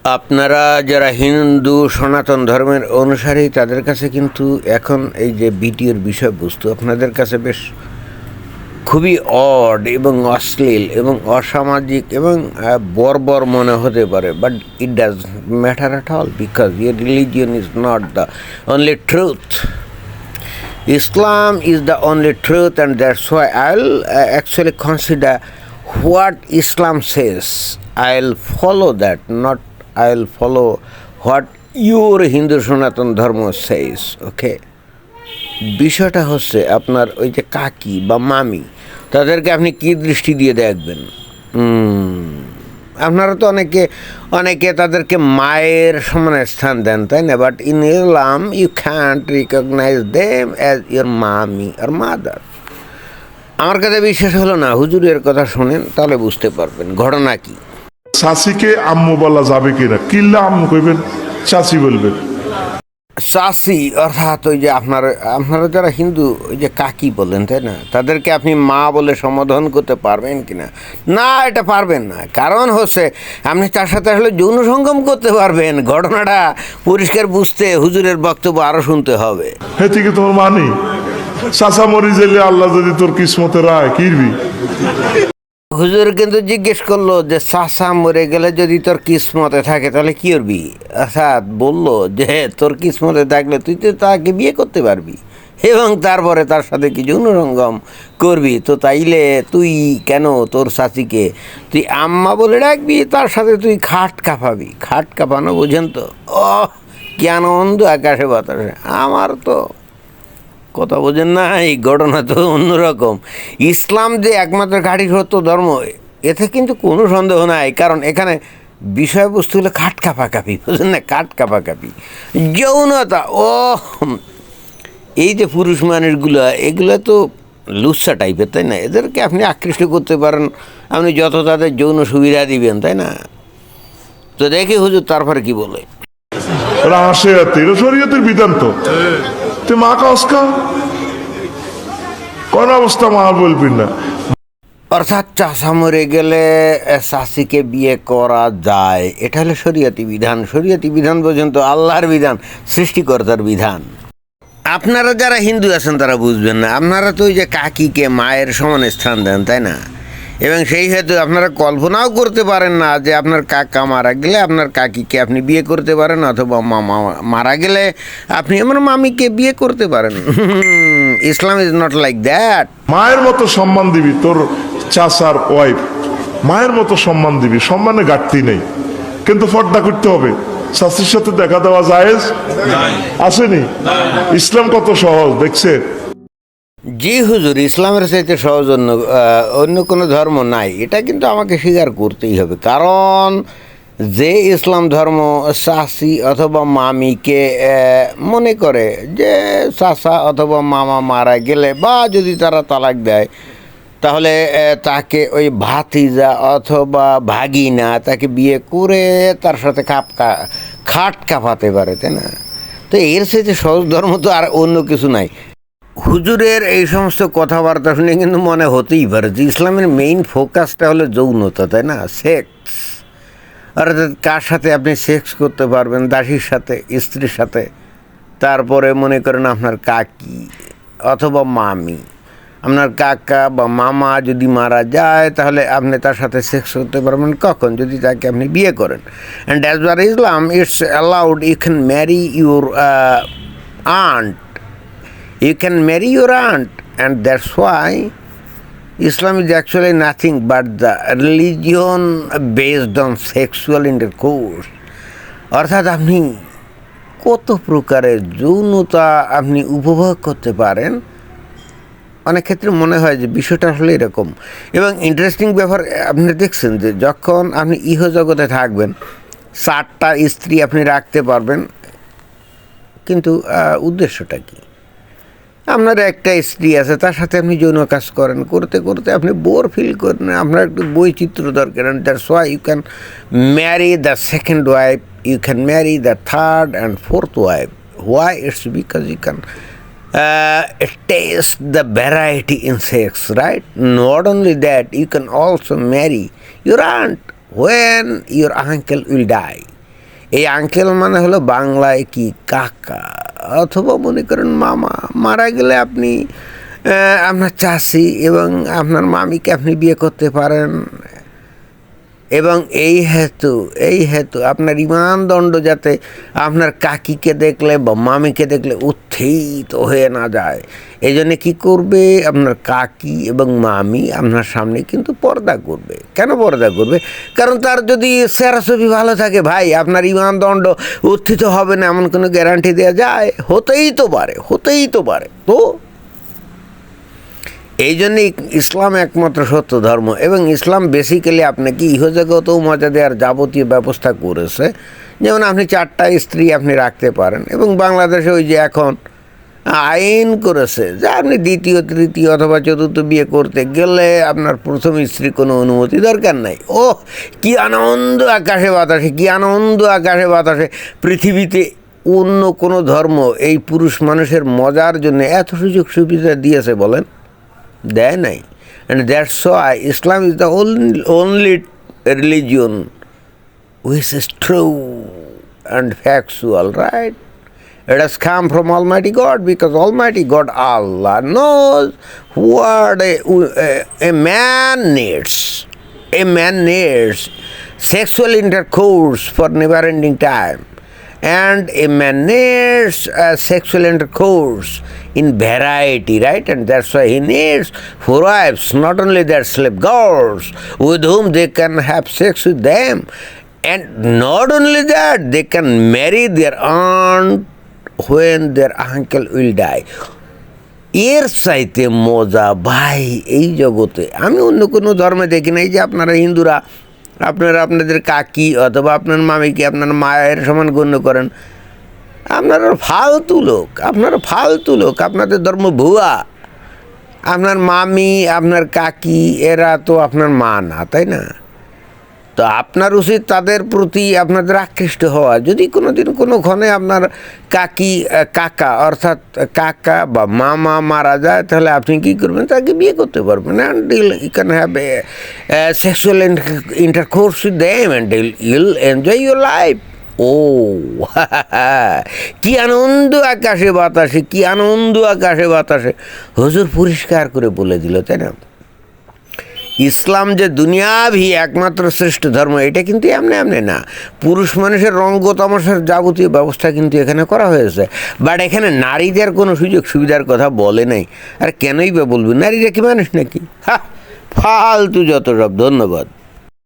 আপনারা যারা হিন্দু সনাতন ধর্মের অনুসারী তাদের কাছে কিন্তু এখন এই যে ভিডিওর বিষয়বস্তু আপনাদের কাছে বেশ খুবই অড এবং অশ্লীল এবং অসামাজিক এবং বর্বর মনে হতে পারে, but it does matter at all because your religion is not the only truth. Islam is the only truth, and that's why I'll actually consider what Islam says. I'll follow that, not I'll follow what your Hindu Sanatan Dharma says. Okay? বিষয়টা হচ্ছে আপনার ওই যে কাকি বা মামি তাদেরকে আপনি কী দৃষ্টি দিয়ে দেখবেন? আপনারা তো অনেকে তাদেরকে মায়ের সমানে স্থান দেন, তাই না? But in Islam you can't recognize them as your mummy or mother. আমার কাছে বিশ্বাস হলো না, হুজুরের কথা শোনেন তাহলে বুঝতে পারবেন ঘটনা কি. চাচিকে আম্মু বলা যাবে কিনা? কিল্লা আম্মু কইবেন, চাচি বলবেন. চাচি অর্থাৎ ওই যে আপনারা যারা হিন্দু ওই যে কাকি বলেন, তাই না, তাদেরকে আপনি মা বলে সম্বোধন করতে পারবেন কি না? না, এটা পারবেন না. কারণ হচ্ছে আপনি তার সাথে আসলে যৌন সঙ্গম করতে পারবেন. ঘটনাটা পরিষ্কার বুঝতে হুজুরের বক্তব্য আরও শুনতে হবে. হে থেকে তোমার মানি চাচা মরি গেলে আল্লাহ যদি তোর কিসমতে রায় কিরবি? হুজুর কিন্তু জিজ্ঞেস করলো যে চাচা মরে গেলে যদি তোর কিসমতে থাকে তাহলে কি করবি? অর্থাৎ বললো যে তোর কিসমতে থাকলে তুই তো তাকে বিয়ে করতে পারবি এবং তারপরে তার সাথে কি যৌন সঙ্গম করবি. তো তাইলে তুই কেন তোর চাচিকে তুই আম্মা বলে ডাকবি, তার সাথে তুই খাট কাঁপাবি? খাট কাঁপানো বোঝেন তো? ও কি আনন্দ আকাশে বাতাসে! আমার তো কথা বোঝেন না, এই ঘটনা তো অন্যরকম. ইসলাম যে একমাত্র ঘাঁটি সত্য ধর্ম এতে কিন্তু কোনো সন্দেহ নাই, কারণ এখানে বিষয়বস্তু হলো খাট কাঁপাকাঁপি, বুঝলেন না? খাট কাঁপাকাঁপি, যৌনতা. ও এই যে পুরুষ মানুষগুলো এগুলো তো লুচ্ছা টাইপের, তাই না? এদেরকে আপনি আকৃষ্ট করতে পারেন, আপনি যত তাদের যৌন সুবিধা দিবেন, তাই না? তো দেখি হুজুর তারপরে কি বলে. শরীয়তের বিধান তো মা কাজকা কোন অবস্থা মা বলবি না. অর্থাৎ চাষা মরে গেলে চাষিকে বিয়ে করা যায়, এটা হলো শরীয়তি বিধান. শরীয়তি বিধান পর্যন্ত আল্লাহর বিধান, সৃষ্টিকর্তার বিধান. আপনারা যারা হিন্দু আছেন তারা বুঝবেন না. আপনারা তো ওই যে কাকিকে মায়ের সমান স্থান দেন, তাই না? এবং সেই হেতু আপনারা কল্পনাও করতে পারেন না যে আপনার কাকা মারা গেলে আপনার কাকিকে আপনি বিয়ে করতে পারেন, অথবা মামা মারা গেলে আপনি আমার মামিকে বিয়ে করতে পারেন. ইসলাম ইজ নট লাইক দ্যাট. মায়ের মতো সম্মান দিবি তোর চাচার ওয়াইফ, মায়ের মতো সম্মান দিবি, সম্মানে ঘাটতি নেই, কিন্তু পর্দা করতে হবে. শাস্ত্রের সাথে দেখা দেওয়া জায়েজ আসেনি? ইসলাম কত সহজ দেখছে. জি হুজুর, ইসলামের চাইতে সহজ অন্য কোনো ধর্ম নাই, এটা কিন্তু আমাকে স্বীকার করতেই হবে. কারণ যে ইসলাম ধর্ম চাচি অথবা মামিকে মনে করে যে চাচা অথবা মামা মারা গেলে বা যদি তারা তালাক দেয় তাহলে তাকে ওই ভাতিজা অথবা ভাগিনা তাকে বিয়ে করে তার সাথে খাট কাঁপাতে পারে, তাই না? তো এর সাথে সহজ ধর্ম তো আর অন্য কিছু নাই. হুজুরের এই সমস্ত কথাবার্তা শুনে কিন্তু মনে হতেই পারে যে ইসলামের মেইন ফোকাসটা হলো যৌনতা, তাই না? সেক্স, অর্থাৎ কার সাথে আপনি সেক্স করতে পারবেন? দাসীর সাথে, স্ত্রীর সাথে, তারপরে মনে করেন আপনার কাকি অথবা মামি, আপনার কাকা বা মামা যদি মারা যায় তাহলে আপনি তার সাথে সেক্স করতে পারবেন কখন? যদি তাকে আপনি বিয়ে করেন. And as per Islam it's allowed, you can marry your aunt. You can marry your aunt, and that's why Islam is actually nothing but the religion based on sexual intercourse. অর্থাৎ আপনি কত প্রকারের যৌনতা আপনি উপভোগ করতে পারেন. অনেক ক্ষেত্রে মনে হয় যে বিষয়টা আসলে এরকম. এবং ইন্টারেস্টিং ব্যাপার আপনি দেখছেন যে যখন আপনি ইহজগতে থাকবেন 4টা স্ত্রী আপনি রাখতে পারবেন, কিন্তু উদ্দেশ্যটা কি? আপনার একটা স্ত্রী আছে, তার সাথে আপনি যৌন কাজ করেন, করতে করতে আপনি বোর ফিল করেন, আপনার একটু বৈচিত্র্য দরকার. And that's why you can marry the second wife, you can marry the third and fourth wife. Why? It's because you can taste the variety in sex, right? Not only that, you can also marry your aunt when your uncle will die. এই uncle মানে হলো বাংলায় কি কাকা, অথবা মনে করেন মামা। মারা গেলে আপনি আপনার চাচি এবং আপনার মামিকে আপনি বিয়ে করতে পারেন। এবং এই হেতু আপনার ইমানদণ্ড যাতে আপনার কাকিকে দেখলে বা মামিকে দেখলে উত্থিত হয়ে না যায়, এই জন্যে কী করবে, আপনার কাকি এবং মামি আপনার সামনে কিন্তু পর্দা করবে। কেন পর্দা করবে? কারণ তার যদি চেহারা ছবি ভালো থাকে ভাই, আপনার ইমানদণ্ড উত্থিত হবে না এমন কোনো গ্যারান্টি দেওয়া যায়? হতেই তো পারে। তো এই জন্যে ইসলাম একমাত্র সত্য ধর্ম, এবং ইসলাম বেসিক্যালি আপনাকে ইহজগতেও মজা দেওয়ার যাবতীয় ব্যবস্থা করেছে। যেমন আপনি 4টা স্ত্রী আপনি রাখতে পারেন, এবং বাংলাদেশে ওই যে এখন আইন করেছে যে আপনি 2য়, 3য় অথবা 4র্থ বিয়ে করতে গেলে আপনার প্রথম স্ত্রীর কোনো অনুমতি দরকার নাই। কি আনন্দ আকাশে বাতাসে! পৃথিবীতে অন্য কোনো ধর্ম এই পুরুষ মানুষের মজার জন্য এত সুযোগ সুবিধা দিয়েছে বলেন? দেয় নাই। And that's why Islam is the only religion which is true and factual, right? It has come from Almighty God, because Almighty God, Allah, knows what a man needs. A man needs sexual intercourse for never-ending time. And a man needs sexual intercourse in variety, right? And that's why he needs 4 wives, not only their slave girls, with whom they can have sex with them. And not only that, they can marry their aunt when their uncle will die. এর চাইতে মজা ভাই এই জগতে আমি অন্য কোনো ধর্মে দেখি নাই যে আপনারা হিন্দুরা আপনাদের কাকি অথবা আপনার মামিকে আপনার মায়ের সমান গণ্য করেন। আপনারা ফালতু লোক, আপনাদের ধর্ম ভুয়া। আপনার মামি, আপনার কাকি এরা তো আপনার মা না, তাই না? তো আপনার উচিত তাদের প্রতি আপনাদের আকৃষ্ট হওয়া। যদি কোনো দিন কোনোক্ষণে আপনার কাকা অর্থাৎ কাকা বা মামা মারা যায়, তাহলে আপনি কী করবেন? তাকে বিয়ে করতে পারবেন, and you can have a sexual intercourse with them, and you'll enjoy your life. কি আনন্দ আকাশে বাতাসে! হুজুর পরিষ্কার করে বলে দিল, তাই না? ইসলাম যে দুনিয়াভি একমাত্র শ্রেষ্ঠ ধর্ম, এটা কিন্তু এমনি না। পুরুষ মানুষের রঙ্গ তামাশার যাবতীয় ব্যবস্থা কিন্তু এখানে করা হয়েছে, বাট এখানে নারীদের কোনো সুযোগ সুবিধার কথা বলে নাই। আর কেনই বা বলবি? নারীরা কি মানুষ নাকি? ফালতু যত সব। ধন্যবাদ।